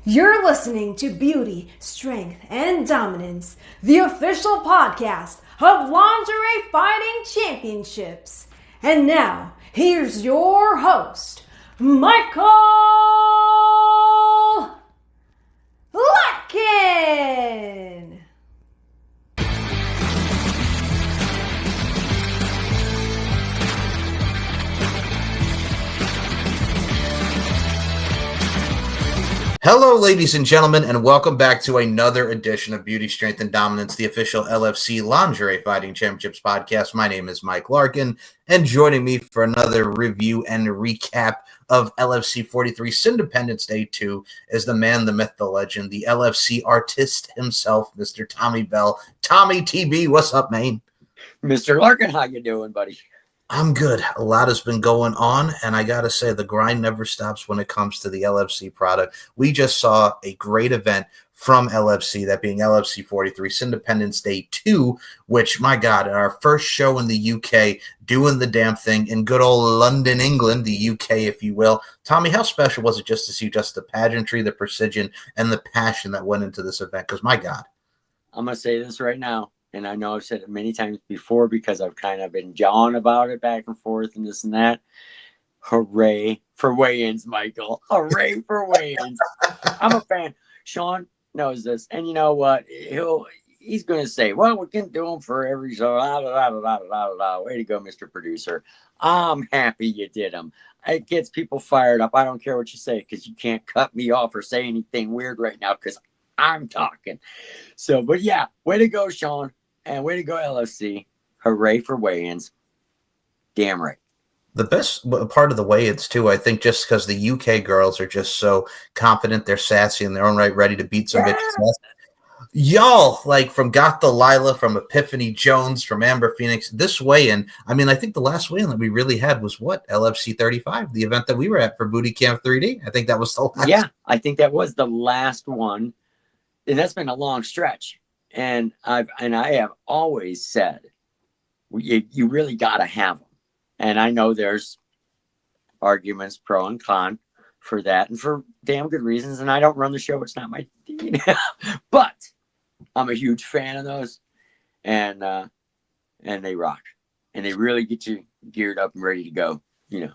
You're listening to Beauty, Strength, and Dominance, the official podcast of Lingerie Fighting Championships. And now, here's your host, Michael Larkin. Hello, ladies and gentlemen, and welcome back to another edition of Beauty, Strength, and Dominance, the official LFC Lingerie Fighting Championships podcast. My name is Mike Larkin, and joining me for another review and recap of LFC 43 Sindependence Day 2 is the man, the myth, the legend, the LFC artist himself, Mr. Tommy Bell. Tommy TB, what's up, man? Mr. Larkin, how you doing, buddy? I'm good. A lot has been going on, and I got to say, the grind never stops when it comes to the LFC product. We just saw a great event from LFC, that being LFC 43, Independence Day 2, which, my God, our first show in the UK, doing the damn thing in good old London, England, the UK, if you will. Tommy, how special was it just to see just the pageantry, the precision, and the passion that went into this event? Because, my God. I'm going to say this right now. And I know I've said it many times before because I've kind of been jawing about it back and forth and this and that. Hooray for weigh-ins, Michael. Hooray for weigh-ins. I'm a fan. Sean knows this. And you know what? He's going to say, well, we can do them for every show. Way to go, Mr. Producer. I'm happy you did them. It gets people fired up. I don't care what you say because you can't cut me off or say anything weird right now because I'm talking. So, but yeah, way to go, Sean. And way to go, LFC. Hooray for weigh-ins. Damn right. The best part of the weigh-ins, too, I think, just because the UK girls are just so confident, they're sassy in their own right, ready to beat some bitches. Y'all, like from Got Delilah, from Epiphany Jones, from Amber Phoenix, this weigh-in, I mean, I think the last weigh-in that we really had was what? LFC 35, the event that we were at for Booty Camp 3D. I think that was the last. Yeah, I think that was the last one. And that's been a long stretch. And I have always said, you really got to have them. And I know there's arguments pro and con for that and for damn good reasons. And I don't run the show. It's not my thing. But I'm a huge fan of those. And they rock. And they really get you geared up and ready to go, you know.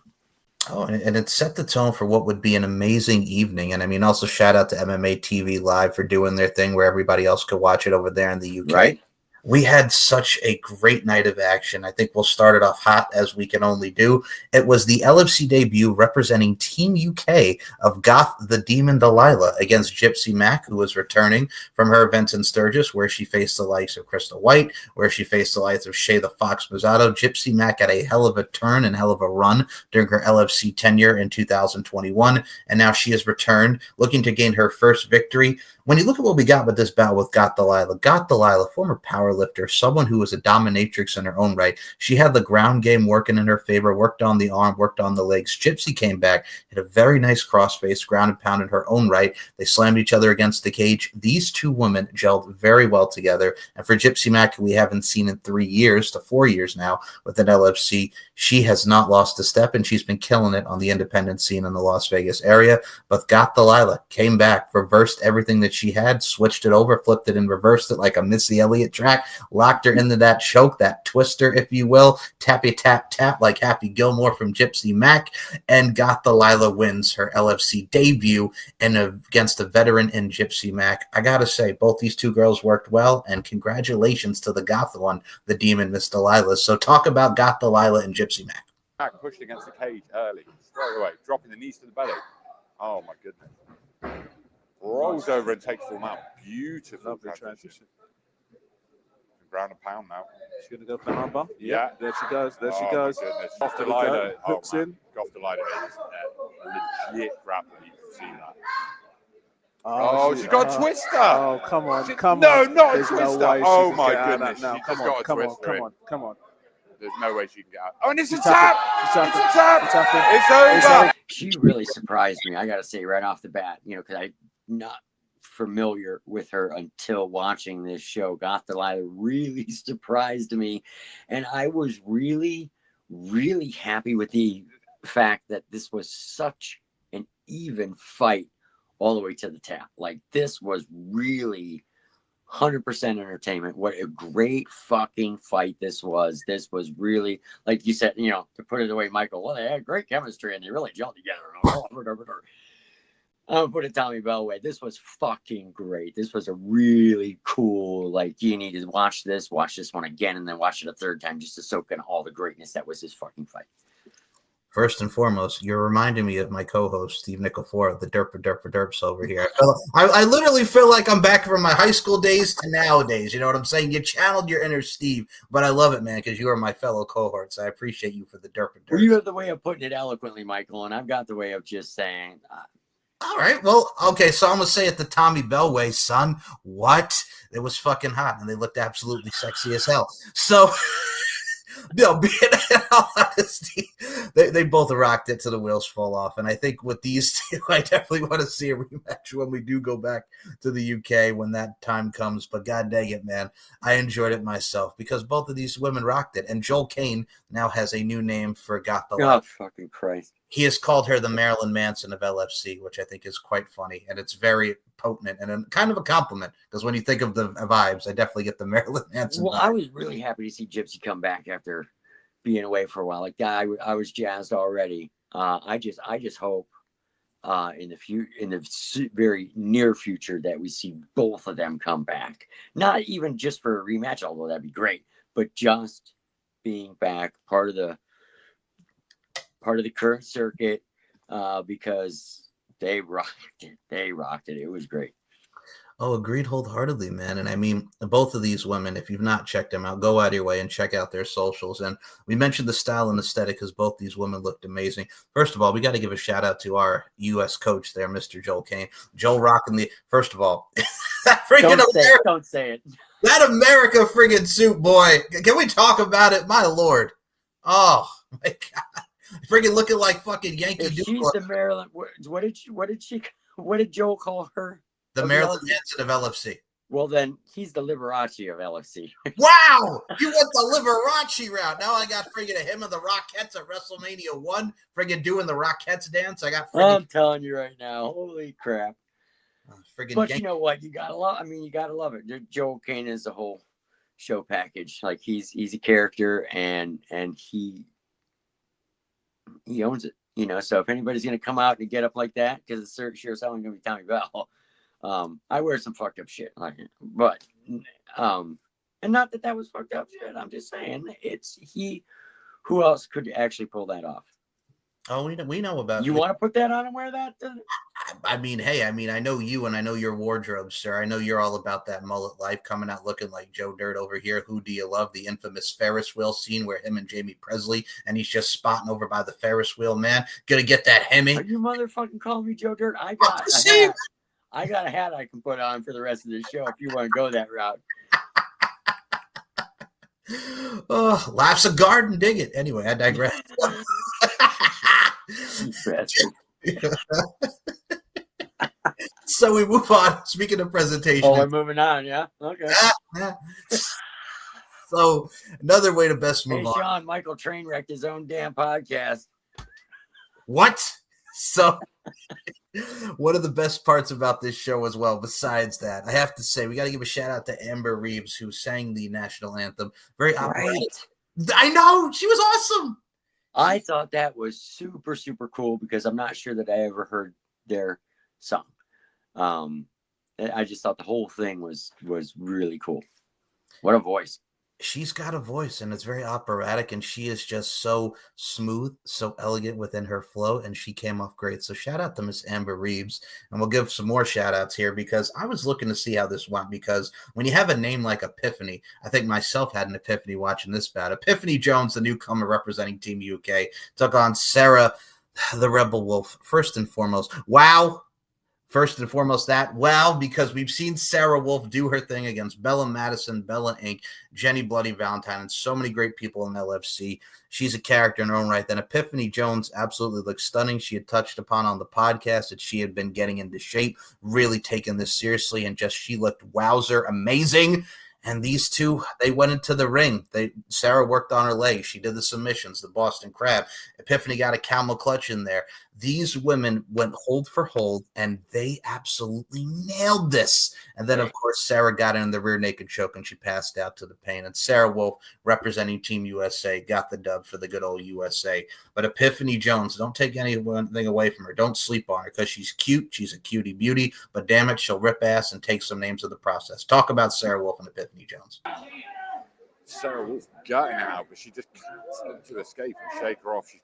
Oh, and it set the tone for what would be an amazing evening. And I mean, also shout out to MMA TV Live for doing their thing where everybody else could watch it over there in the UK. Right. We had such a great night of action. I think we'll start it off hot as we can only do. It was the LFC debut representing Team UK of Goth the Demon Delilah against Gypsy Mac, who was returning from her event in Sturgis, where she faced the likes of Crystal White, where she faced the likes of Shay the Fox Mazzato. Gypsy Mac had a hell of a turn and hell of a run during her LFC tenure in 2021, and now she has returned, looking to gain her first victory. When you look at what we got with this bout with Got Delilah, former powerlifter, someone who was a dominatrix in her own right. She had the ground game working in her favor, worked on the arm, worked on the legs. Gypsy came back, hit a very nice crossface, ground and pound in her own right. They slammed each other against the cage. These two women gelled very well together. And for Gypsy Mac, who we haven't seen in 3 years to 4 years now with an LFC, she has not lost a step, and she's been killing it on the independent scene in the Las Vegas area. But Got Delilah came back, reversed everything that she had, switched it over, flipped it and reversed it like a Missy Elliott track, locked her into that choke, that twister, if you will, tappy tap tap like Happy Gilmore from Gypsy Mac, and Got Delilah wins her LFC debut against a veteran in Gypsy Mac. I gotta say, both these two girls worked well, and congratulations to the Goth one, the Demon Miss Delilah. So talk about Got Delilah and Gypsy Mac. Back pushed against the cage early, straight away, dropping the knees to the belly. Oh my goodness. Rolls over and takes full mount. Beautiful transition. Ground and pound now. She's going to go for an arm bar. Yeah. There she goes. There she goes. Goth Delilah. Hooks in. Goth Delilah is a legit grappler. You can see that. She got a twister. Oh, come on. Come on. No, not There's a twister. No way Oh my goodness. Now. Come on. There's no way she can get out. Oh, and it's a tap. It's a tap. It's over. She really surprised me. I got to say right off the bat, you know, because I'm not familiar with her until watching this show. Got Delilah really surprised me. And I was really, really happy with the fact that this was such an even fight all the way to the tap. Like, this was really 100% entertainment. What a great fucking fight this was. This was really, like you said, you know, to put it away, Michael, well, they had great chemistry and they really gelled together. I'm gonna put it Tommy Bell way. This was fucking great. This was a really cool, like, you need to watch this one again, and then watch it a third time just to soak in all the greatness that was this fucking fight. First and foremost, you're reminding me of my co-host, Steve Nickelfora, the derps over here. I literally feel like I'm back from my high school days to nowadays. You know what I'm saying? You channeled your inner Steve, but I love it, man, because you are my fellow cohort, so I appreciate you for the derps. Well, you have the way of putting it eloquently, Michael, and I've got the way of just saying... all right, well, okay, so I'm going to say it the Tommy Bell way, son. What? It was fucking hot, and they looked absolutely sexy as hell. So... No, being in all honesty, they both rocked it till the wheels fall off. And I think with these two, I definitely want to see a rematch when we do go back to the UK when that time comes. But god dang it, man, I enjoyed it myself because both of these women rocked it. And Joel Kane now has a new name for Goth the Light. Oh, fucking Christ. He has called her the Marilyn Manson of LFC, which I think is quite funny. And it's very potent and kind of a compliment because when you think of the vibes, I definitely get the Marilyn Manson Well, vibe. I was really happy to see Gypsy come back after being away for a while. Like, I was jazzed already. I just hope in the very near future that we see both of them come back. Not even just for a rematch, although that'd be great, but just being back, part of the current circuit, because they rocked it. It was great. Oh, agreed wholeheartedly, man. And I mean, both of these women, if you've not checked them out, go out of your way and check out their socials. And we mentioned the style and aesthetic because both these women looked amazing. First of all, we got to give a shout out to our U.S. coach there, Mr. Joel Kane. Joel rocking the, first of all, Don't say it. That America friggin' suit, boy. Can we talk about it? My Lord. Oh, my God. Friggin' looking like fucking Yankee If Doodle. she's the Maryland, what did Joel call her? The Marilyn Manson of LFC. Well, then he's the Liberace of LFC. Wow! You went the Liberace route. Now I got friggin' him and the Rockettes at WrestleMania 1, friggin' doing the Rockettes dance. I got friggin'. I'm telling you right now, holy crap. But you know what? You gotta love it. Joel Kane is the whole show package. Like, he's a character and he owns it. You know, so if anybody's gonna come out and get up like that, because it's sure as hell gonna be Tommy Bell. I wear some fucked up shit, but and not that was fucked up shit. I'm just saying it's he. Who else could actually pull that off? Oh, we know about. You want to put that on and wear that? I mean, hey, I know you and I know your wardrobe, sir. I know you're all about that mullet life, coming out looking like Joe Dirt over here. Who do you love? The infamous Ferris wheel scene where him and Jamie Presley, and he's just spotting over by the Ferris wheel, man. Gonna get that Hemi. Are you motherfucking calling me Joe Dirt? I got a hat I can put on for the rest of the show if you want to go that route. Oh, laughs a garden, dig it. Anyway, I digress. So we move on. Speaking of presentation. Oh, we're moving on, yeah? Okay. So another way to best move on. Sean, Michael Trainwrecked his own damn podcast. What? So one of the best parts about this show as well, besides that, I have to say, we got to give a shout out to Amber Reeves, who sang the national anthem. Very operatic. I know. She was awesome. I thought that was super, super cool because I'm not sure that I ever heard their song. I just thought the whole thing was really cool. What a voice. She's got a voice, and it's very operatic, and she is just so smooth, so elegant within her flow, and she came off great. So shout out to Miss Amber Reeves, and we'll give some more shout outs here because I was looking to see how this went, because when you have a name like Epiphany, I think myself had an epiphany watching this bout. Epiphany Jones, the newcomer representing Team UK, took on Sarah, the Rebel Wolf. First and foremost, wow. First and foremost, because we've seen Sarah Wolf do her thing against Bella Madison, Bella Inc., Jenny Bloody Valentine, and so many great people in LFC. She's a character in her own right. Then Epiphany Jones absolutely looks stunning. She had touched upon on the podcast that she had been getting into shape, really taking this seriously, and she looked wowzer amazing. And these two, they went into the ring. Sarah worked on her legs. She did the submissions, the Boston Crab. Epiphany got a camel clutch in there. These women went hold for hold, and they absolutely nailed this. And then, of course, Sarah got in the rear naked choke, and she passed out to the pain. And Sarah Wolf, representing Team USA, got the dub for the good old USA. But Epiphany Jones, don't take anything away from her. Don't sleep on her because she's cute. She's a cutie beauty. But damn it, she'll rip ass and take some names of the process. Talk about Sarah Wolf and Epiphany Jones. Sarah Wolf gutting out, but she just can't to escape and shake her off. She's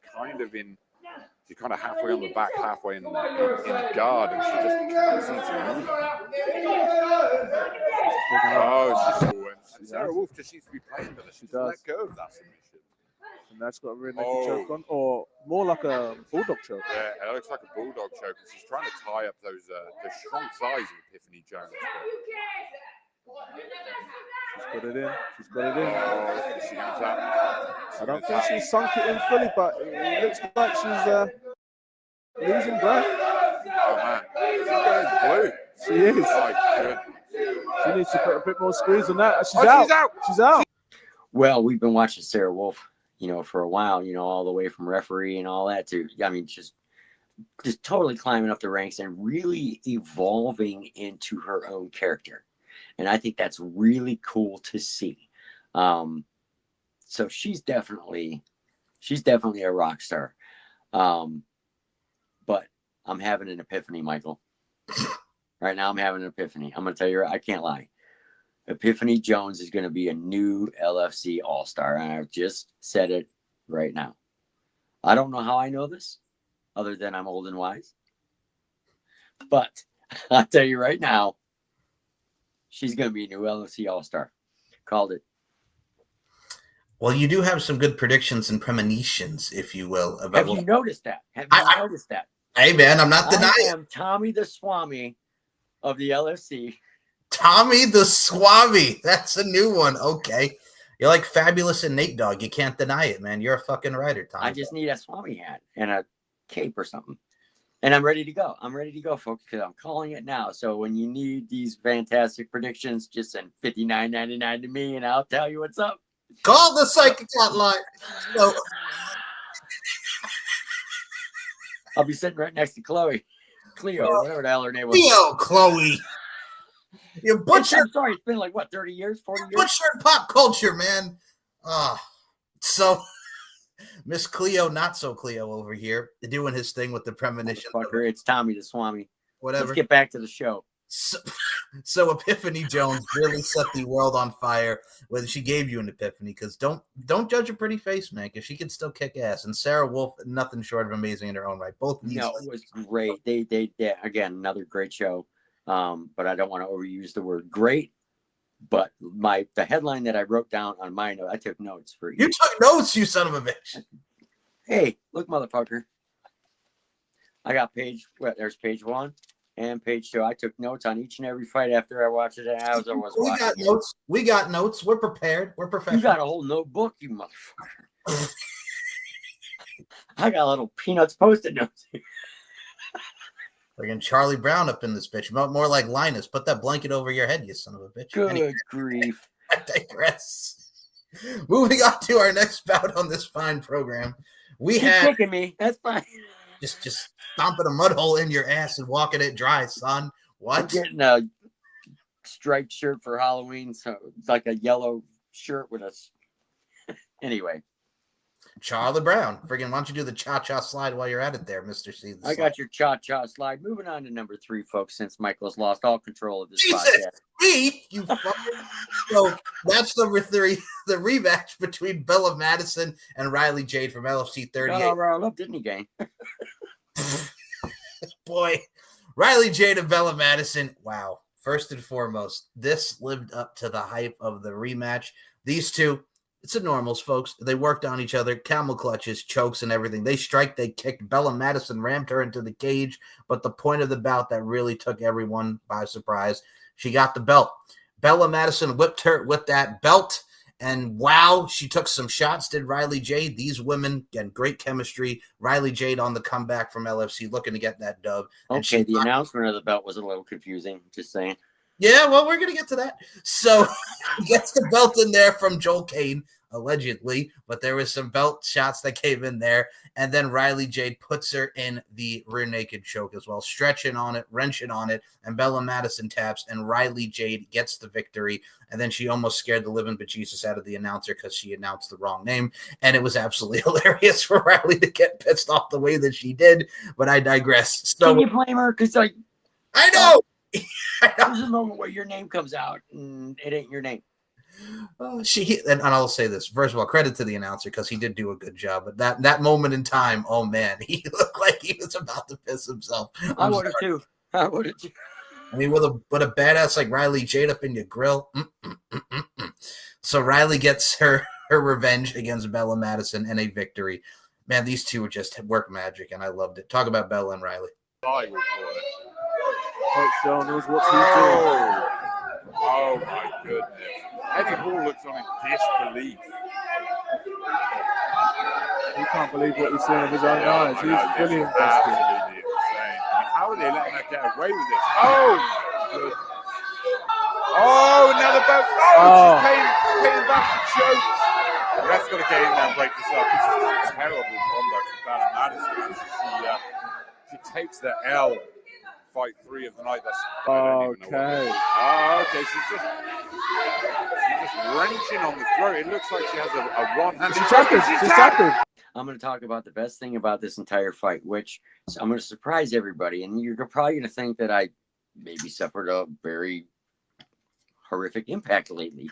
kind of halfway on the back, halfway in guard, and she just can't seem to move. Sarah Wolf just seems to be playing with her. She does let go of that submission. And that's got a rear naked choke on, or more like a bulldog choke. Yeah, it looks like a bulldog choke. And she's trying to tie up those the strong thighs of Epiphany Jones. She's got it in. She's got it in. Oh, she has that. I don't think she's sunk it in fully, but it looks like she's losing breath. Oh, man. She's going blue. She is. My goodness. She needs to put a bit more squeeze on that. She's out. She's out. Well, we've been watching Sarah Wolf, for a while, all the way from referee and all that to, just totally climbing up the ranks and really evolving into her own character. And I think that's really cool to see. So she's definitely a rock star. But I'm having an epiphany, Michael. Right now I'm having an epiphany. I'm going to tell you, I can't lie. Epiphany Jones is going to be a new LFC All-Star. And I've just said it right now. I don't know how I know this, other than I'm old and wise. But I'll tell you right now, she's going to be a new LFC All-Star. Called it. Well, you do have some good predictions and premonitions, if you will. About Have you noticed that? Have you noticed that? Hey, man, I'm not denying it. I am Tommy the Swami of the LFC. Tommy the Swami. That's a new one. Okay. You're like Fabulous and Nate Dogg. You can't deny it, man. You're a fucking writer, Tommy. I just need a Swami hat and a cape or something. And I'm ready to go. I'm ready to go, folks, because I'm calling it now. So when you need these fantastic predictions, just send $59.99 to me, and I'll tell you what's up. Call the psychic hotline. So, I'll be sitting right next to Cleo, or whatever the hell her name was. Chloe. You butchered. I'm sorry, it's been like, 30 years, 40 years? Butchered pop culture, man. So Miss Cleo, not so Cleo over here, doing his thing with the premonition. It's Tommy the Swami. Whatever. Let's get back to the show. So Epiphany Jones really set the world on fire when she gave you an epiphany, because don't judge a pretty face, man, because she can still kick ass. And Sarah Wolf, nothing short of amazing in her own right. Both of these. No, it was great. They again, another great show. But I don't want to overuse the word great. But the headline that I wrote down on my note, I took notes for you. You took notes, you son of a bitch. Hey, look, motherfucker. I got there's page 1 and page 2. I took notes on each and every fight after I watched it. As I was watching. Got notes. We got notes. We're prepared. We're professional. You got a whole notebook, you motherfucker. I got little Peanuts post-it notes. Friggin' Charlie Brown up in this bitch. More like Linus. Put that blanket over your head, you son of a bitch. Good grief. I digress. Moving on to our next bout on this fine program. Keep kicking me. That's fine. Just stomping a mud hole in your ass and walking it dry, son. What? I'm getting a striped shirt for Halloween, so it's like a yellow shirt with us. Anyway. Charlie Brown. Friggin', why don't you do the cha-cha slide while you're at it there, Mr. C? I got your cha-cha slide. Moving on to number 3, folks, since Michael's lost all control of this Jesus, podcast. Me? You fucking... So that's number 3, the rematch between Bella Madison and Riley Jade from LFC 38. Got all riled up, didn't he, gang? Boy, Riley Jade and Bella Madison. Wow. First and foremost, this lived up to the hype of the rematch. These two, it's the normals, folks. They worked on each other, camel clutches, chokes, and everything. They strike, they kicked. Bella Madison rammed her into the cage. But the point of the bout that really took everyone by surprise, she got the belt. Bella Madison whipped her with that belt. And wow, she took some shots, did Riley Jade. These women get great chemistry. Riley Jade on the comeback from LFC, looking to get that dub. Okay, the announcement of the belt was a little confusing, just saying. Yeah, well, we're going to get to that. So he gets the belt in there from Joel Kane. allegedly, but there was some belt shots that came in there. And then Riley Jade puts her in the rear naked choke as well, stretching on it, wrenching on it, and Bella Madison taps, and Riley Jade gets the victory. And then she almost scared the living bejesus out of the announcer because she announced the wrong name. And it was absolutely hilarious for Riley to get pissed off the way that she did. But I digress. So, can you blame her? Because I know. There's a moment where your name comes out and it ain't your name. And I'll say this. First of all, credit to the announcer because he did do a good job. But that moment in time, oh man, he looked like he was about to piss himself. I would have too. I mean, with a badass like Riley Jade up in your grill. So Riley gets her revenge against Bella Madison and a victory. Man, these two just work magic, and I loved it. Talk about Bella and Riley. Coach John knows what he's doing. Oh my goodness. Eddie Hall looks on in disbelief. He can't believe what he's seeing with his own eyes. He's fully invested. Absolutely insane. I mean, how are they letting that get away with this? Oh my goodness. Oh, now the belt. Oh, she's paying back the choke. The ref's got to get in there and break this up. This is a terrible conduct from Bella Madison. She takes the L. Fight 3 of the night. Okay. Oh, okay. She's just wrenching on the throat. It looks like she has a one-handed. She's tapping. I'm going to talk about the best thing about this entire fight, which I'm going to surprise everybody. And you're probably going to think that I maybe suffered a very horrific impact lately.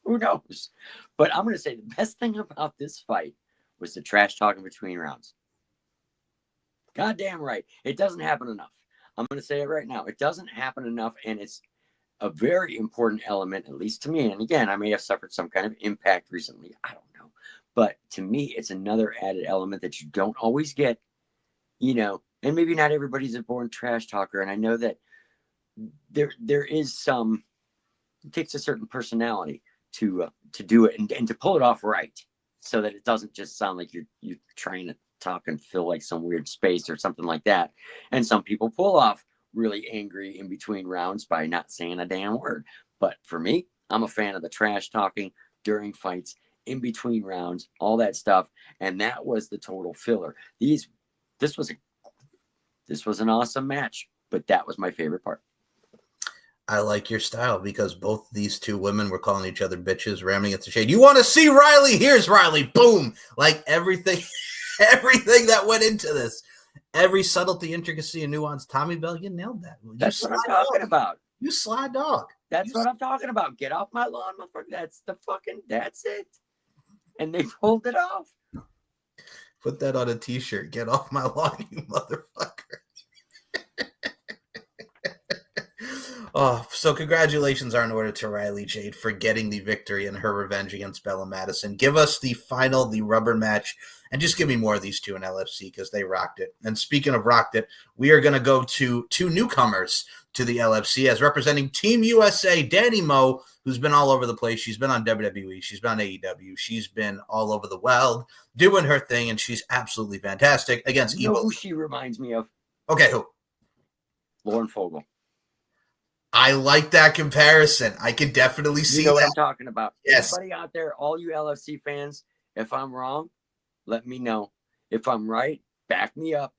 Who knows? But I'm going to say the best thing about this fight was the trash talking between rounds. Goddamn right. It doesn't happen enough. I'm going to say it right now. It doesn't happen enough, and it's a very important element, at least to me. And again, I may have suffered some kind of impact recently. I don't know. But to me, it's another added element that you don't always get, and maybe not everybody's a born trash talker. And I know that there is some, it takes a certain personality to do it and to pull it off right so that it doesn't just sound like you're trying to talk and feel like some weird space or something like that. And some people pull off really angry in between rounds by not saying a damn word. But for me, I'm a fan of the trash talking during fights, in between rounds, all that stuff. And that was the total filler. This was an awesome match, but that was my favorite part. I like your style because both these two women were calling each other bitches, ramming at the shade. You want to see Riley? Here's Riley. Boom. Like everything that went into this. Every subtlety, intricacy, and nuance. Tommy Bell, you nailed that. That's what I'm talking about. You sly dog. That's what I'm talking about. Get off my lawn, motherfucker. That's it. And they pulled it off. Put that on a t-shirt. Get off my lawn, you motherfucker. Oh, so congratulations are in order to Riley Jade for getting the victory and her revenge against Bella Madison. Give us the rubber match, and just give me more of these two in LFC because they rocked it. And speaking of rocked it, we are going to go to two newcomers to the LFC as representing Team USA, Danny Moe, who's been all over the place. She's been on WWE. She's been on AEW. She's been all over the world doing her thing, and she's absolutely fantastic against You know who she reminds me of? Okay, who? Lauren Fogel. I like that comparison. I can definitely see what that. I'm talking about. Yes. Everybody out there, all you LFC fans, if I'm wrong, let me know. If I'm right, back me up.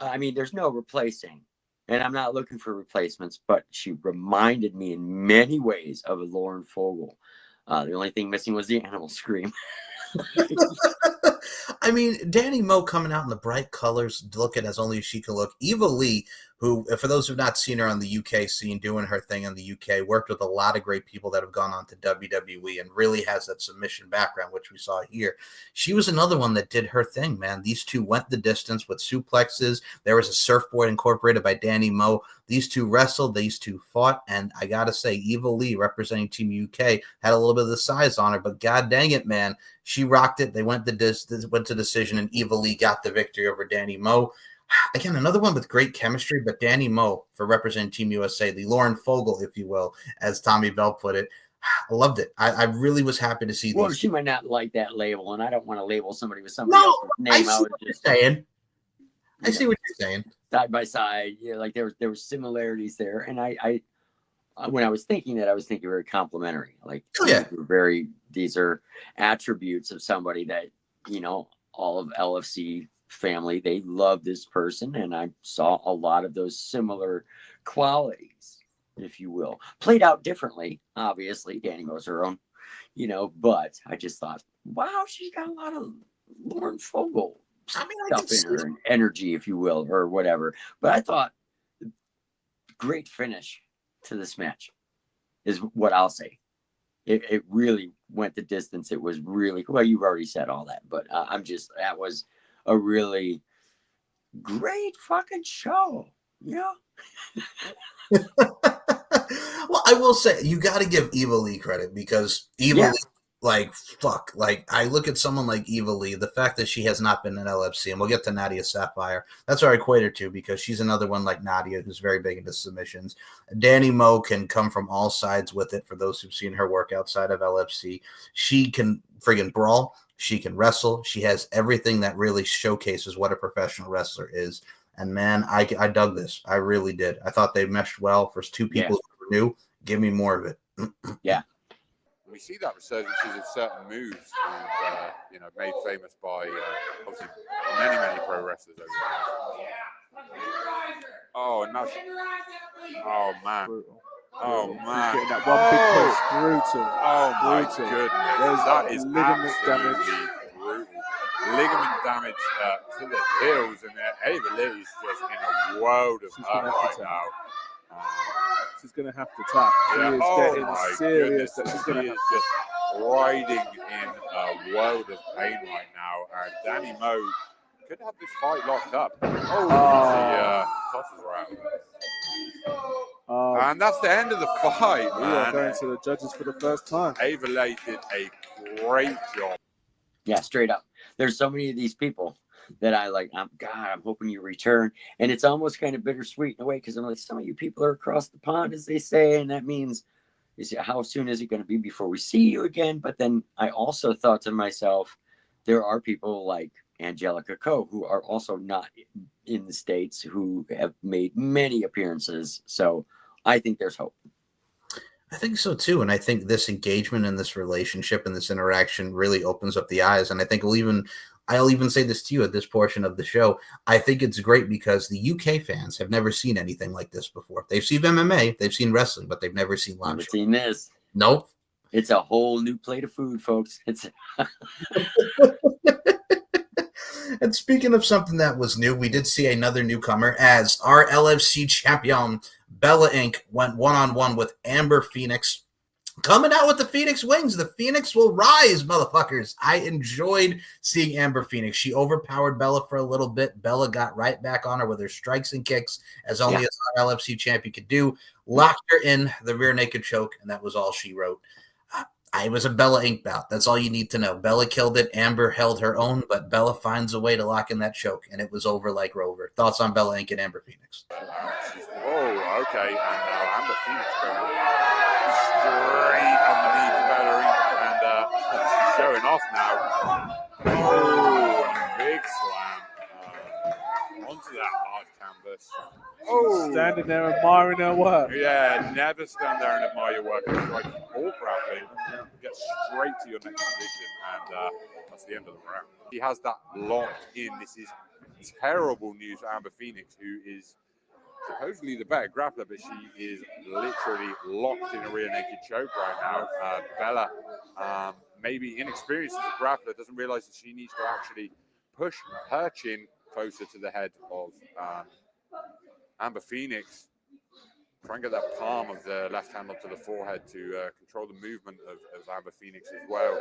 I mean, there's no replacing, and I'm not looking for replacements, but she reminded me in many ways of Lauren Fogel. The only thing missing was the animal scream. I mean, Danny Moe coming out in the bright colors, looking as only she can look. Eva Lee, who, for those who've not seen her on the UK scene, doing her thing in the UK, worked with a lot of great people that have gone on to WWE and really has that submission background, which we saw here. She was another one that did her thing, man. These two went the distance with suplexes. There was a surfboard incorporated by Danny Moe. These two wrestled, these two fought, and I got to say, Eva Lee, representing Team UK, had a little bit of the size on her, but god dang it, man, she rocked it. They went to decision, and Eva Lee got the victory over Danny Moe. Again, another one with great chemistry, but Danny Moe for representing Team USA, the Lauren Fogel, if you will, as Tommy Bell put it. I loved it. I really was happy to see these. Well, she might not like that label, and I don't want to label somebody with somebody else's name. I see what you're saying. I see what you're saying. Side by side, like there was similarities there, and I when I was thinking that, I was thinking very complimentary. Like, Oh, yeah. these are attributes of somebody that, you know, all of LFC family, they love this person. And I saw a lot of those similar qualities, if you will, played out differently. Obviously, Danny Mo's her own, you know, but I just thought, wow, she's got a lot of Lauren Fogel stuff in her, energy, if you will, or whatever. But I thought, great finish to this match is what I'll say. It really went the distance. It was really, well, you've already said all that, but that was a really great fucking show. Yeah. Well, I will say, you got to give Eva Lee credit, because Eva Lee, like, fuck. Like, I look at someone like Eva Lee, the fact that she has not been in LFC, and we'll get to Nadia Sapphire. That's where I equate her to, because she's another one like Nadia who's very big into submissions. Danny Mo can come from all sides with it, for those who've seen her work outside of LFC. She can friggin' brawl. She can wrestle. She has everything that really showcases what a professional wrestler is. And, man, I dug this. I really did. I thought they meshed well for two people who were new. Give me more of it. Yeah. We see that resurgences of certain moves, and you know, made famous by obviously many pro wrestlers over the years. Oh, no! Oh man! Oh man! Getting that one big push, brutal. Oh my brutal. goodness! That is ligament damage. Brutal. Ligament damage to the heels, and Ava Lee is just in a world of hurt right now. She's going to have to tap. She is getting serious. That she's going to have just riding in a world of pain right now. And Danny Mo could have this fight locked up. The tosses are out. And that's the end of the fight. We are going to the judges for the first time. Ava Lee did a great job. Yeah, straight up. There's so many of these people that I like. I'm hoping you return. And it's almost kind of bittersweet in a way, because I'm like, some of you people are across the pond, as they say, and that means, how soon is it going to be before we see you again? But then I also thought to myself, there are people like Angelica Ko who are also not in the States, who have made many appearances. So I think there's hope. I think so too, and I think this engagement and this relationship and this interaction really opens up the eyes. And I think I'll even say this to you at this portion of the show. I think it's great because the UK fans have never seen anything like this before. They've seen MMA, they've seen wrestling, but they've never seen live. Never seen this. Nope. It's a whole new plate of food, folks. It's. And speaking of something that was new, we did see another newcomer, as our LFC champion, Bella Inc., went one-on-one with Amber Phoenix. Coming out with the Phoenix wings. The Phoenix will rise, motherfuckers. I enjoyed seeing Amber Phoenix. She overpowered Bella for a little bit. Bella got right back on her with her strikes and kicks, as only as our LFC champion could do. Locked her in the rear naked choke, and that was all she wrote. It was a Bella Inc. bout. That's all you need to know. Bella killed it. Amber held her own, but Bella finds a way to lock in that choke, and it was over like Rover. Thoughts on Bella Inc. and Amber Phoenix? Oh, okay. And now Amber Phoenix going straight underneath Bella Inc. And she's showing off now. Oh, and a big slam onto that hard canvas. Oh, standing there admiring her work. Yeah, never stand there and admire your work. It's like all grappling, get straight to your next position, and that's the end of the round. He has that locked in. This is terrible news for Amber Phoenix, who is supposedly the better grappler, but she is literally locked in a rear naked choke right now. Bella, maybe inexperienced as a grappler, doesn't realize that she needs to actually push her chin closer to the head of Amber Phoenix. Try and get that palm of the left hand onto the forehead to control the movement of Amber Phoenix as well.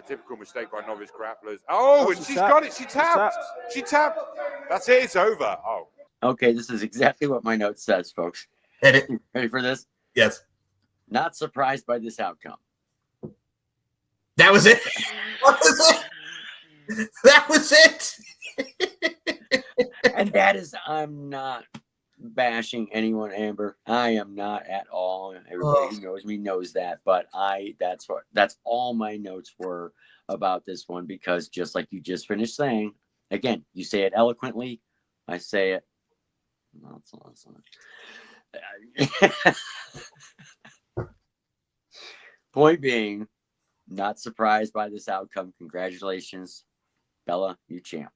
Typical mistake by novice grapplers. Oh, and she's got it. She tapped. She tapped. That's it. It's over. Oh. Okay, this is exactly what my note says, folks. Edit. Ready for this? Yes. Not surprised by this outcome. That was it. That was it. And that is, I'm not bashing anyone, Amber. I am not at all. Everybody who knows me knows that. But that's all my notes were about this one, because just like you just finished saying, again, you say it eloquently. I say it. Point being, not surprised by this outcome. Congratulations, Bella, you champ.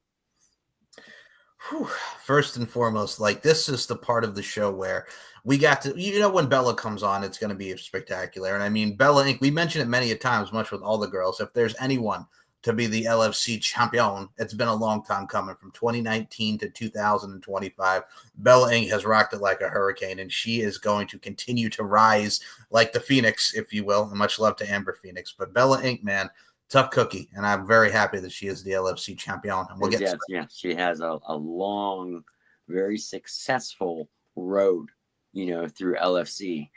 Whew. First and foremost, like, this is the part of the show where we got to, when Bella comes on, it's going to be spectacular. And I mean, Bella Inc., we mentioned it many a times, much with all the girls. If there's anyone to be the LFC champion, it's been a long time coming. From 2019 to 2025, Bella Inc. has rocked it like a hurricane, and she is going to continue to rise like the Phoenix, if you will. And much love to Amber Phoenix. But Bella Inc., man, tough cookie, and I'm very happy that she is the LFC champion. And we'll get she has a long, very successful road, through LFC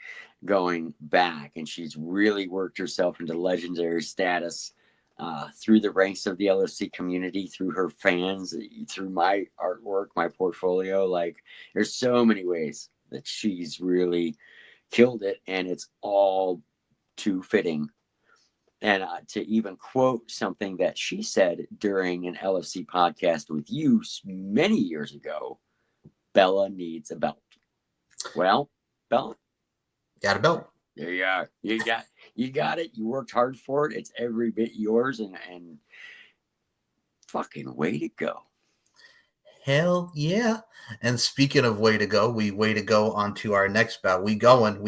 going back, and she's really worked herself into legendary status through the ranks of the LFC community, through her fans, through my artwork, my portfolio. Like, there's so many ways that she's really killed it, and it's all too fitting. And to even quote something that she said during an LFC podcast with you many years ago, Bella needs a belt. Well, Bella, got a belt. There you are. You got it. You worked hard for it. It's every bit yours, and fucking way to go. Hell yeah. And speaking of way to go, way to go onto our next bout. We going,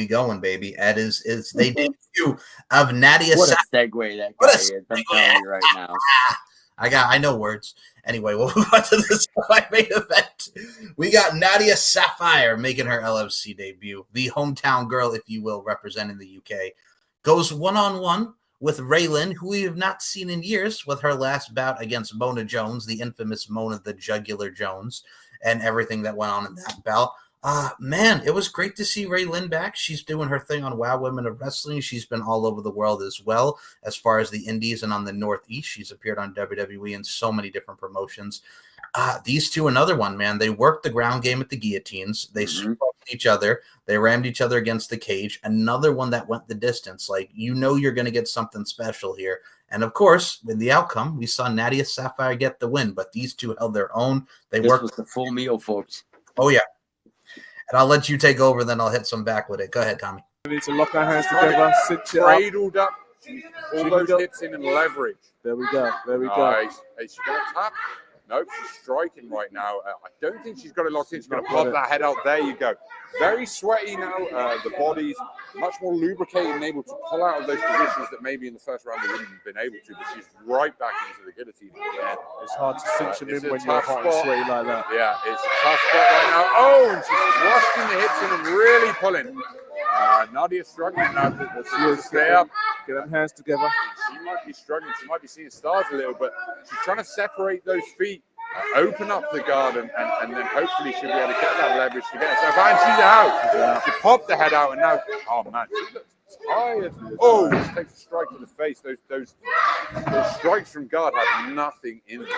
baby. That is they debut of Nadia. What a segue that guy is. I'm telling you right now. I know words. Anyway, we'll move on to this main event. We got Nadia Sapphire making her LFC debut. The hometown girl, if you will, representing the UK. Goes one-on-one with Raylan, who we have not seen in years, with her last bout against Mona Jones, the infamous Mona the Jugular Jones, and everything that went on in that bout. Man, it was great to see Raylan back. She's doing her thing on Wow Women of Wrestling. She's been all over the world as well, as far as the indies and on the Northeast. She's appeared on WWE and so many different promotions. These two, another one, man. They worked the ground game at the guillotines. They supported each other. They rammed each other against the cage. Another one that went the distance. Like, you're going to get something special here. And, of course, with the outcome, we saw Nadia Sapphire get the win. But these two held their own. This was the full meal, folks. Oh, yeah. And I'll let you take over, then I'll hit some back with it. Go ahead, Tommy. We need to lock our hands together, cinch it up. Cradled up. All those hits in and leverage. There we go. Nice. Hey, she's going to tap. Nope, she's striking right now. I don't think she's got it locked in. She's going to pop that head out. There you go. Very sweaty now. The body's much more lubricated and able to pull out of those positions that maybe in the first round they wouldn't have been able to. But she's right back into the guillotine again. It's hard to cinch them in when you're hot and sweaty like that. Yeah, it's a tough spot right now. Oh, and she's thrusting the hips in and really pulling. Nadia's struggling now to stay up. Get them hands together. She might be struggling. She might be seeing stars a little, but she's trying to separate those feet, open up the guard, and then hopefully she'll be able to get that leverage to get herself out. And she's out. She popped the head out, and now, oh man, she looks tired. Oh, she takes a strike to the face. Those strikes from guard have nothing in them.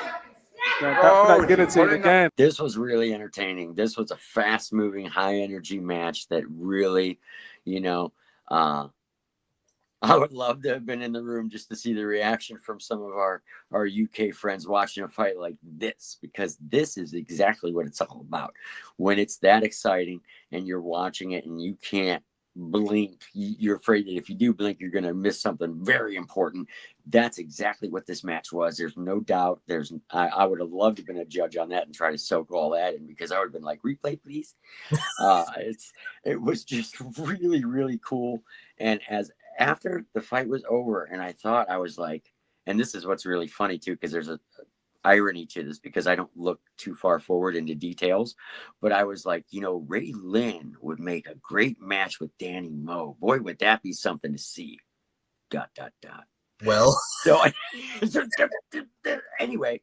That guillotine again. This was really entertaining. This was a fast-moving, high-energy match that really, I would love to have been in the room just to see the reaction from some of our UK friends watching a fight like this, because this is exactly what it's all about. When it's that exciting and you're watching it and you can't blink, you're afraid that if you do blink, you're going to miss something very important. That's exactly what this match was. There's no doubt. I would have loved to have been a judge on that and try to soak all that in, because I would have been like, replay, please. It was just really, really cool. And after the fight was over, and I was like, and this is what's really funny too, because there's a irony to this, because I don't look too far forward into details, but I was like, Ray Lynn would make a great match with Danny Moe. Boy, would that be something to see. ... Well, so anyway,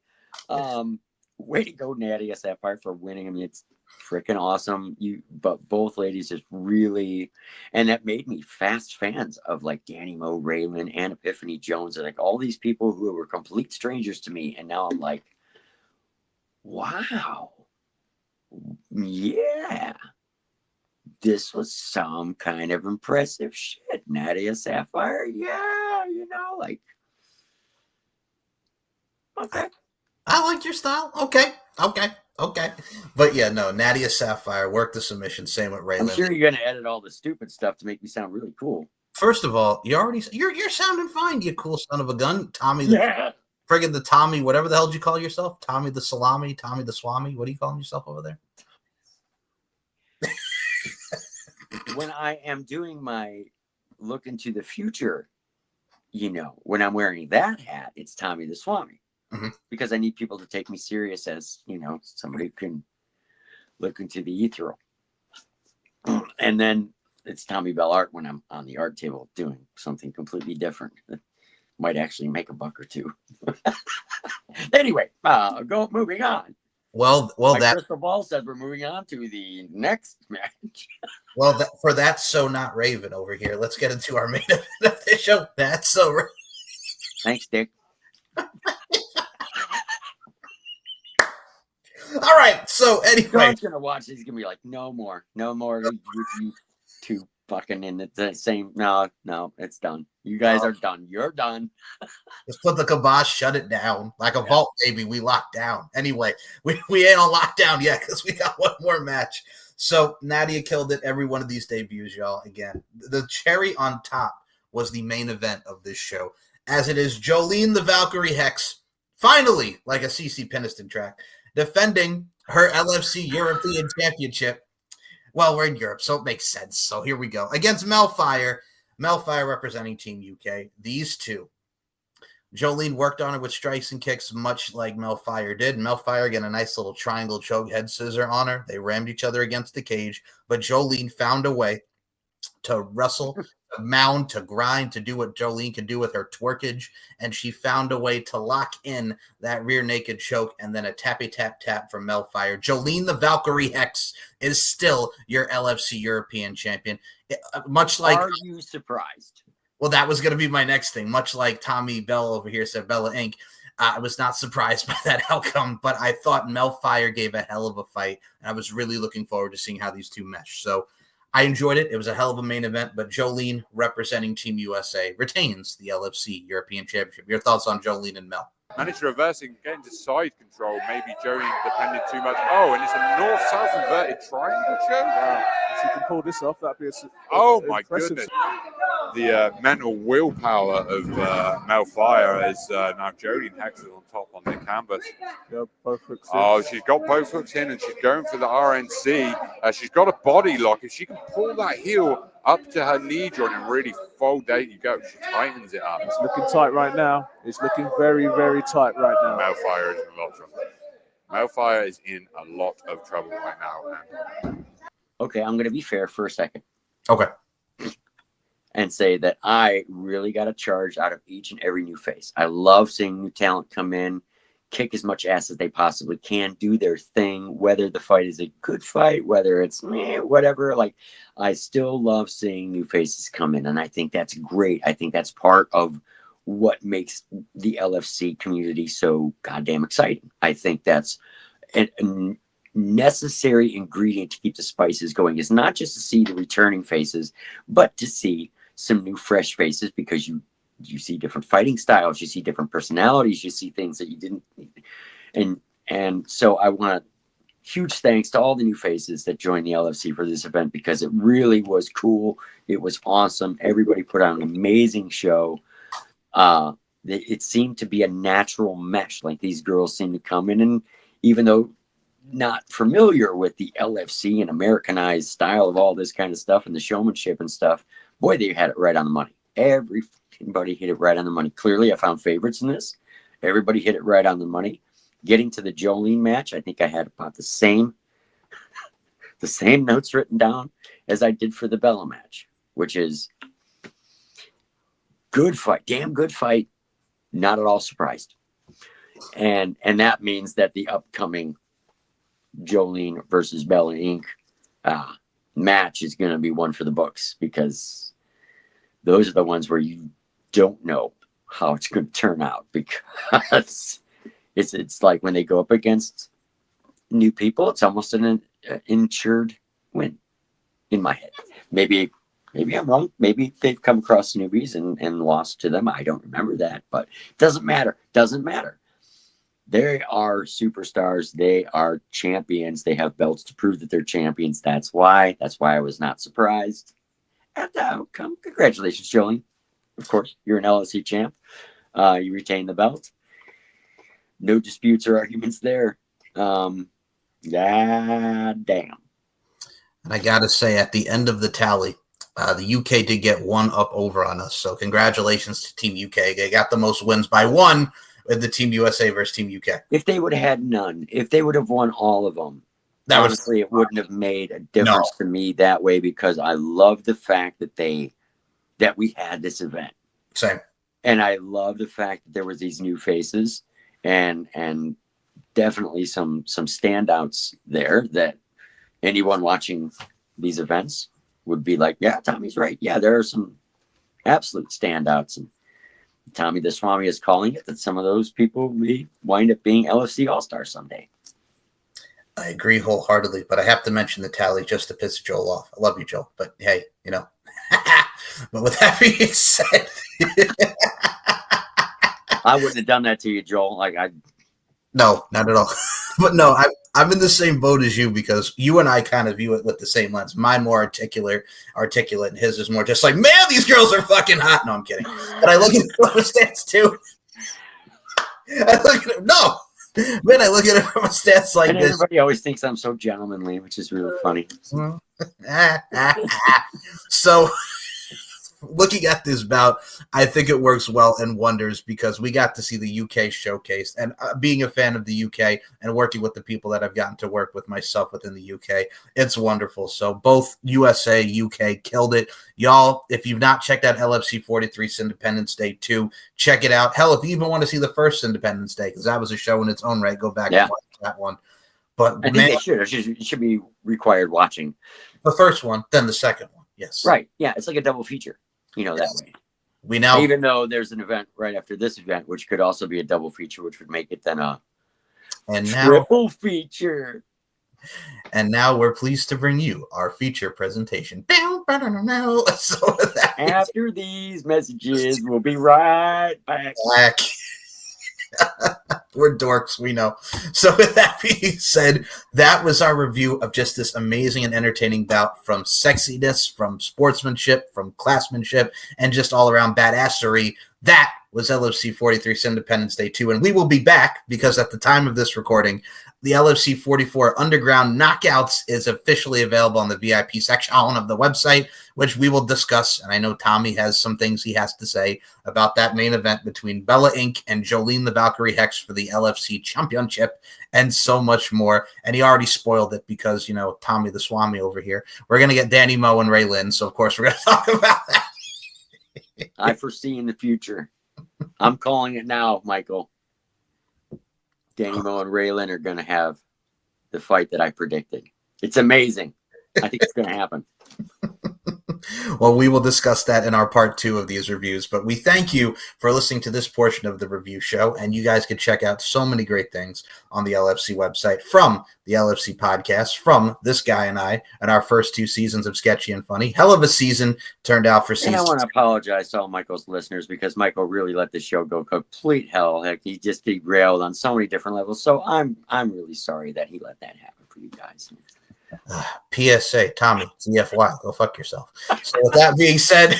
way to go, Nadia Sapphire, for winning. I mean, it's freaking awesome. But both ladies just really, and that made me fast fans of like Danny Moe, Raylan, and Epiphany Jones, and like all these people who were complete strangers to me. And now I'm like, wow, yeah, this was some kind of impressive shit. Nadia Sapphire, yeah, like, okay. I like your style. Okay. But yeah, no, Nadia Sapphire worked the submission. Same with Raylan. I'm sure you're going to edit all the stupid stuff to make me sound really cool. First of all, you're sounding fine, you cool son of a gun, Tommy. Yeah. Friggin' the Tommy, whatever the hell did you call yourself? Tommy the Salami, Tommy the Swami. What are you calling yourself over there? When I am doing my look into the future, when I'm wearing that hat, it's Tommy the Swami. Mm-hmm. Because I need people to take me serious as, somebody who can look into the ethereal. And then it's Tommy Bell Art when I'm on the art table doing something completely different. Might actually make a buck or two. Anyway, moving on. Well, My that crystal ball says we're moving on to the next match. Well, for That's So Not Raven over here, let's get into our main event of the show. That's So Raven. Thanks, Dick. All right, so anyway. John's going to watch this. He's going to be like, no more with you two fucking in the same. No, it's done. You guys are done. You're done. Let's put the kibosh, shut it down. Like a vault, baby, we locked down. Anyway, we ain't on lockdown yet because we got one more match. So Nadia killed it every one of these debuts, y'all. Again, the cherry on top was the main event of this show, as it is Jolene the Valkyrie Hex, finally, like a CC Peniston track, defending her LFC European Championship. Well, we're in Europe, so it makes sense. So here we go. Against Melfire. Melfire representing Team UK. These two. Jolene worked on it with strikes and kicks, much like Melfire did. Melfire getting a nice little triangle choke head scissor on her. They rammed each other against the cage, but Jolene found a way to wrestle, to mound, to grind, to do what Jolene can do with her twerkage, and she found a way to lock in that rear naked choke and then a tappy-tap-tap from Melfire. Jolene the Valkyrie Hex is still your LFC European champion. Much like... Are you surprised? Well, that was going to be my next thing. Much like Tommy Bell over here said, Bella Inc., I was not surprised by that outcome, but I thought Melfire gave a hell of a fight, and I was really looking forward to seeing how these two mesh. So I enjoyed it. It was a hell of a main event, but Jolene, representing Team USA, retains the LFC European Championship. Your thoughts on Jolene and Mel? Managed to reverse and get into side control. Maybe Jolene depended too much. Oh, and it's a north-south inverted triangle choke. Wow. If you can pull this off, that'd be my impressive. goodness. The mental willpower of Melfire is now Jolene Hex is on top on the canvas. Yeah, both hooks in. Oh, she's got both hooks in and she's going for the RNC. She's got a body lock. If she can pull that heel up to her knee joint and really fold, there you go. She tightens it up. It's looking tight right now. It's looking very, very tight right now. Melfire is in a lot of trouble. Melfire is in a lot of trouble right now. Okay, I'm going to be fair for a second. Okay. And say that I really got a charge out of each and every new face. I love seeing new talent come in, kick as much ass as they possibly can, do their thing, whether the fight is a good fight, whether it's whatever. Like, I still love seeing new faces come in, and I think that's great. I think that's part of what makes the LFC community so goddamn exciting. I think that's a necessary ingredient to keep the spices going, is not just to see the returning faces, but to see some new fresh faces, because you see different fighting styles, you see different personalities, you see things that you didn't. And so I want huge thanks to all the new faces that joined the LFC for this event, because it really was cool. It was awesome. Everybody put on an amazing show. It seemed to be a natural mesh. Like, these girls seemed to come in, and even though not familiar with the LFC and Americanized style of all this kind of stuff and the showmanship and stuff, boy, they had it right on the money. Everybody hit it right on the money. Clearly, I found favorites in this. Everybody hit it right on the money. Getting to the Jolene match, I think I had about the same notes written down as I did for the Bella match, which is good fight, damn good fight, not at all surprised. And that means that the upcoming Jolene versus Bella Inc. Match is going to be one for the books, because those are the ones where you don't know how it's going to turn out, because it's like when they go up against new people, it's almost an insured win in my head. Maybe I'm wrong. Maybe they've come across newbies and lost to them. I don't remember that, but it doesn't matter. They are superstars. They are champions. They have belts to prove that they're champions. That's why I was not surprised at the outcome. Congratulations, Jolene. Of course, you're an LFC champ. You retain the belt. No disputes or arguments there. God damn. And I got to say, at the end of the tally, the UK did get one up over on us. So congratulations to Team UK. They got the most wins by one with the Team USA versus Team UK. If they would have had none, if they would have won all of them, honestly, it wouldn't have made a difference to me that way, because I love the fact that we had this event. Same. And I love the fact that there was these new faces and definitely some standouts there that anyone watching these events would be like, yeah, Tommy's right. Yeah, there are some absolute standouts. And Tommy the Swami is calling it that some of those people may wind up being LFC All-Stars someday. I agree wholeheartedly, but I have to mention the tally just to piss Joel off. I love you, Joel, but hey, you know. But with that being said, I wouldn't have done that to you, Joel. No, not at all. But no, I'm in the same boat as you, because you and I kind of view it with the same lens. Mine more articulate, and his is more just like, man, these girls are fucking hot. No, I'm kidding. But I look at it from a stance too. I look at it. No. Man, I look at it from a stance like this. Everybody always thinks I'm so gentlemanly, which is really funny. So, looking at this bout, I think it works well and wonders, because we got to see the UK showcased, and being a fan of the UK and working with the people that I've gotten to work with myself within the UK, it's wonderful. So both USA, UK killed it. Y'all, if you've not checked out LFC 43 Sindependence Day 2, check it out. Hell, if you even want to see the first Sindependence Day, because that was a show in its own right, go back and watch that one. But I think they should. It should be required watching. The first one, then the second one. Yes. Right. Yeah, it's like a double feature. That way. Even though there's an event right after this event, which could also be a double feature, which would make it then a triple feature. And now we're pleased to bring you our feature presentation. So after these messages, we'll be right back. We're dorks, we know. So with that being said, that was our review of just this amazing and entertaining bout, from sexiness, from sportsmanship, from classmanship, and just all around badassery. That was LFC 43 Independence Day 2, and we will be back, because at the time of this recording, the LFC 44 Underground Knockouts is officially available on the VIP section of the website, which we will discuss. And I know Tommy has some things he has to say about that main event between Bella Inc. and Jolene the Valkyrie Hex for the LFC Championship, and so much more. And he already spoiled it, because, you know, Tommy the Swami over here. We're going to get Danny Moe and Ray Lynn, so of course we're going to talk about that. I foresee in the future. I'm calling it now, Michael. Danny Moe and Raylan are going to have the fight that I predicted. It's amazing. I think it's going to happen. Well, we will discuss that in our part 2 of these reviews, but we thank you for listening to this portion of the review show, and you guys can check out so many great things on the LFC website, from the LFC podcast, from this guy and I, and our first 2 seasons of Sketchy and Funny. Hell of a season turned out for season. And I want to apologize to all Michael's listeners, because Michael really let the show go complete hell. Heck, he just derailed on so many different levels. So I'm really sorry that he let that happen for you guys. PSA, Tommy, CFY, go fuck yourself. So with that being said,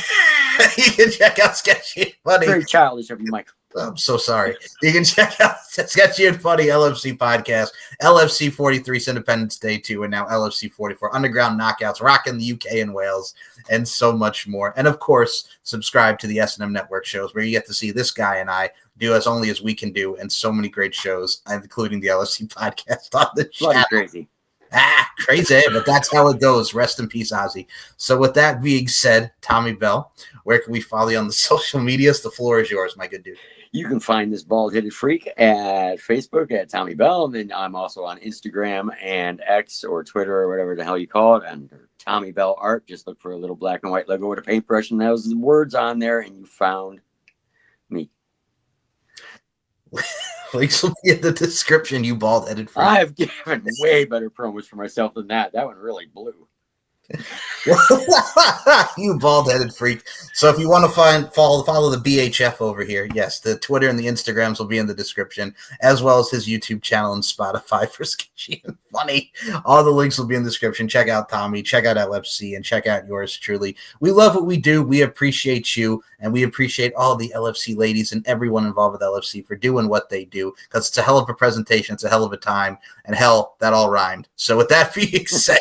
you can check out Sketchy and Funny. Very childish of you, Michael. I'm so sorry. You can check out Sketchy and Funny LFC podcast, LFC 43 Independence Day 2, and now LFC 44 Underground Knockouts, rocking the UK and Wales, and so much more. And of course, subscribe to the S&M Network shows, where you get to see this guy and I do as only as we can do, and so many great shows, including the LFC podcast on the channel. Crazy. Crazy, but that's how it goes. Rest in peace, Ozzy. So with that being said, Tommy Bell, where can we follow you on the social medias? The floor is yours, my good dude. You can find this bald-headed freak at Facebook at Tommy Bell, and then I'm also on Instagram and X or Twitter or whatever the hell you call it, under Tommy Bell Art. Just look for a little black and white logo with a paintbrush, and those are the words on there, and you found me. Links will be in the description, you bald-headed freak. I've given way better promos for myself than that. That one really blew. You bald-headed freak. So if you want to follow the BHF over here, yes, the Twitter and the Instagrams will be in the description, as well as his YouTube channel and Spotify for Sketchy and Funny. All the links will be in the description. Check out Tommy, check out LFC, and check out yours truly. We love what we do. We appreciate you, and we appreciate all the LFC ladies and everyone involved with LFC for doing what they do, because it's a hell of a presentation. It's a hell of a time, and hell, that all rhymed. So with that being said,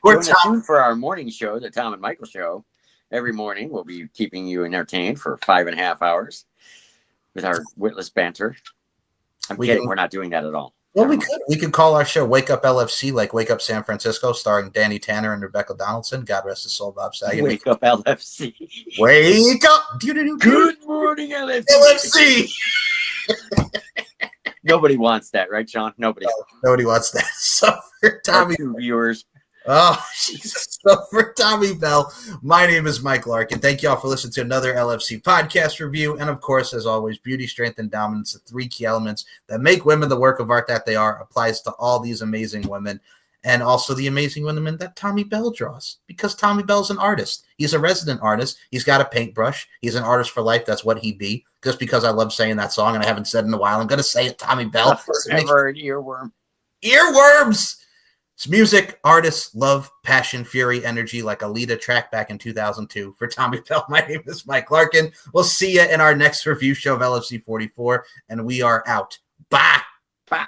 we're tuned for our morning show, the Tom and Michael Show. Every morning, we'll be keeping you entertained for 5.5 hours with our witless banter. I'm kidding. We're not doing that at all. Well, we could call our show Wake Up LFC, like Wake Up San Francisco, starring Danny Tanner and Rebecca Donaldson. God rest his soul, Bob Saget. Wake Up LFC. Wake up. Good morning, LFC. LFC. Nobody wants that, right, Sean? Nobody wants that. So for Tommy, viewers. Oh, Jesus. So for Tommy Bell, my name is Mike Larkin. Thank you all for listening to another LFC podcast review. And of course, as always, beauty, strength, and dominance, the 3 key elements that make women the work of art that they are, applies to all these amazing women, and also the amazing women that Tommy Bell draws, because Tommy Bell's an artist. He's a resident artist. He's got a paintbrush. He's an artist for life. That's what he be. Just because I love saying that song and I haven't said it in a while, I'm going to say it, Tommy Bell. Ever an earworm. Earworms! It's music, artists, love, passion, fury, energy, like a Lita track back in 2002. For Tommy Bell, my name is Mike Larkin. We'll see you in our next review show of LFC 44, and we are out. Bye! Bye!